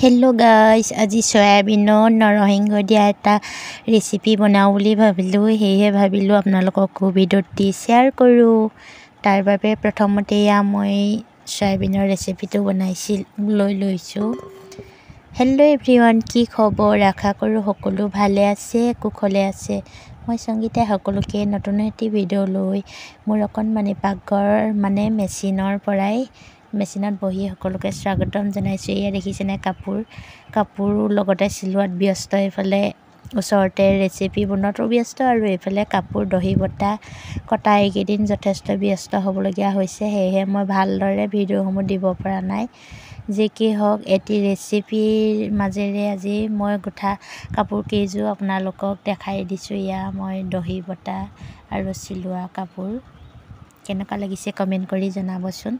Hello' guys, আজি চয়াবিনৰ নৰসিংহ দিয়া এটা ৰেচিপি বনাওঁ বুলি ভাবিলোঁ। সেয়েহে ভাবিলোঁ আপোনালোককো ভিডিঅ'টি শ্বেয়াৰ কৰোঁ। তাৰ বাবে প্ৰথমতে মই চয়াবিনৰ ৰেচিপিটো লৈ লৈছোঁ। হেল্ল' এভৰিৱান, কি খবৰ? আশা কৰোঁ সকলো ভালে আছে, কুশলে আছে। মই সংগীতাই সকলোকে নতুন এটি ভিডিঅ' লৈ মোৰ অকণমানি পাকঘৰ মেচিনত বহি সকলোকে স্বাগতম জনাইছোঁ। এয়া দেখিছেনে কাপোৰ লগতে চিলোৱাত ব্যস্ত, এইফালে ওচৰতে ৰেচিপি বনোৱাতো ব্যস্ত আৰু এইফালে কাপোৰ দহি বটা কটা এইকেইদিন যথেষ্ট ব্যস্ত হ'বলগীয়া হৈছে। সেয়েহে মই ভালদৰে ভিডিঅ'সমূহ দিব পৰা নাই। যি কি হওক, এটি ৰেচিপিৰ মাজেৰে আজি মই গোঠা কাপোৰ কেইযোৰ আপোনালোকক দেখাই দিছোঁ। এয়া মই দহি বটা আৰু চিলোৱা কাপোৰ। কেনেকুৱা লাগিছে কমেণ্ট কৰি জনাবচোন।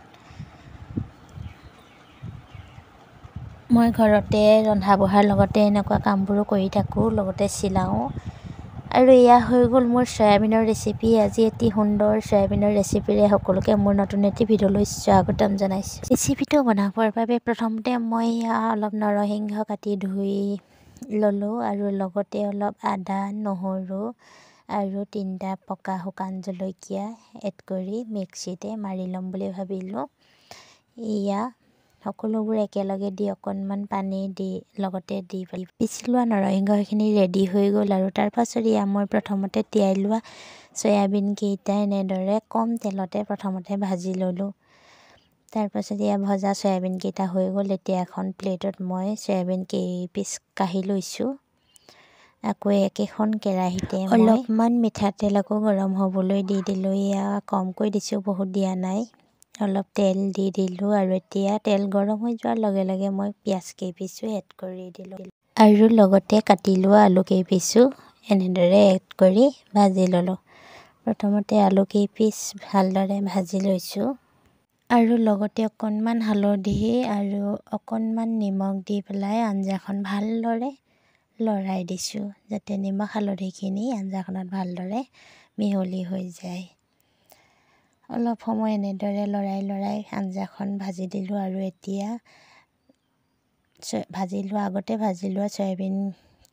মই ঘৰতে ৰন্ধা বঢ়াৰ লগতে এনেকুৱা কামবোৰো কৰি থাকোঁ, লগতে চিলাওঁ। আৰু এয়া হৈ গ'ল মোৰ চয়াবিনৰ ৰেচিপি। আজি এটি সুন্দৰ চয়াবিনৰ ৰেচিপিৰে সকলোকে মোৰ নতুন এটি ভিডিঅ'লৈ স্বাগতম জনাইছোঁ। ৰেচিপিটো বনাবৰ বাবে প্ৰথমতে মই অলপ নৰসিংহ কাটি ধুই ল'লোঁ আৰু লগতে অলপ আদা, নহৰু আৰু 3টা পকা শুকান জলকীয়া এড কৰি মিক্সিতে মাৰি ল'ম বুলি ভাবিলোঁ। এয়া সকলোবোৰ একেলগে দি অকণমান পানী দি লগতে দি পিচি লোৱা নৰসিংহখিনি ৰেডি হৈ গ'ল। আৰু তাৰ পাছত মই প্ৰথমতে তিয়াই লোৱা চয়াবিনকেইটা এনেদৰে কম তেলতে প্ৰথমতে ভাজি ল'লোঁ। তাৰ পাছত ভজা চয়াবিনকেইটা হৈ গ'ল। এতিয়া এখন প্লেটত মই চয়াবিন কেইপিচ কাঢ়ি লৈছোঁ। আকৌ একেখন কেৰাহীতে অলপমান মিঠাতেল আকৌ গৰম হ'বলৈ দি দিলোঁ। কমকৈ দিছোঁ, বহুত দিয়া নাই। অলপ তেল দি দিলোঁ আৰু এতিয়া তেল গৰম হৈ যোৱাৰ লগে লগে মই পিঁয়াজ কেইপিচো এড কৰি দিলোঁ আৰু লগতে কাটি লোৱা আলু কেইপিচো এনেদৰে এড কৰি ভাজি ল'লোঁ। প্ৰথমতে আলু কেইপিচ ভালদৰে ভাজি লৈছোঁ আৰু লগতে অকণমান হালধি আৰু অকণমান নিমখ দি পেলাই আঞ্জাখন ভালদৰে লৰাই দিছোঁ, যাতে নিমখ হালধিখিনি আঞ্জাখনত ভালদৰে মিহলি হৈ যায়। অলপ সময় এনেদৰে লৰাই আঞ্জাখন ভাজি দিলোঁ আৰু এতিয়া আগতে ভাজি লোৱা চয়াবিন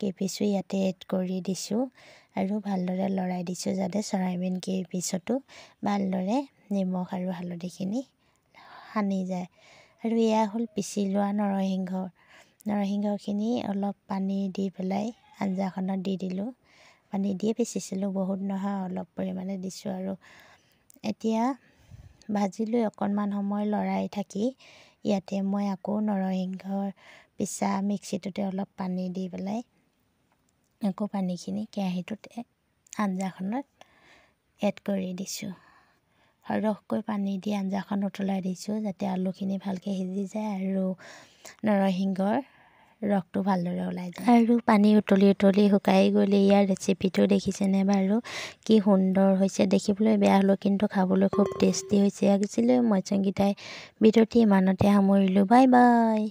কেইপিচো ইয়াতে এড কৰি দিছোঁ আৰু ভালদৰে লৰাই দিছোঁ, যাতে চয়াবিন কেইপিচতো ভালদৰে নিমখ আৰু হালধিখিনি সানি যায়। আৰু এয়া হ'ল পিচি লোৱা নৰসিংহখিনি অলপ পানী দি পেলাই আঞ্জাখনত দি দিলোঁ। পানী দিয়ে পিচিছিলোঁ, বহুত নহয়, অলপ পৰিমাণে দিছোঁ। আৰু এতিয়া ভাজি লৈ অকণমান সময় লৰাই থাকি ইয়াতে মই আকৌ নৰসিংহৰ পিচা মিক্সিটোতে অলপ পানী দি পেলাই আকৌ পানীখিনি কেৰাহীটোত আঞ্জাখনত এড কৰি দিছোঁ। সৰহকৈ পানী দি আঞ্জাখন উতলাই দিছোঁ, যাতে আলুখিনি ভালকৈ সিজি যায় আৰু নৰসিংহৰ ৰসটো ভালদৰে ওলাই যায়। আৰু পানী উতলি শুকাই গ'লে ইয়াৰ ৰেচিপিটো দেখিছেনে বাৰু? কি সুন্দৰ হৈছে, দেখিবলৈ বেয়া হ'লেও কিন্তু খাবলৈ খুব টেষ্টি হৈছে। আজিলৈ মই সংগীতাই ভিডিঅ'টি ইমানতে সামৰিলোঁ। Bye bye.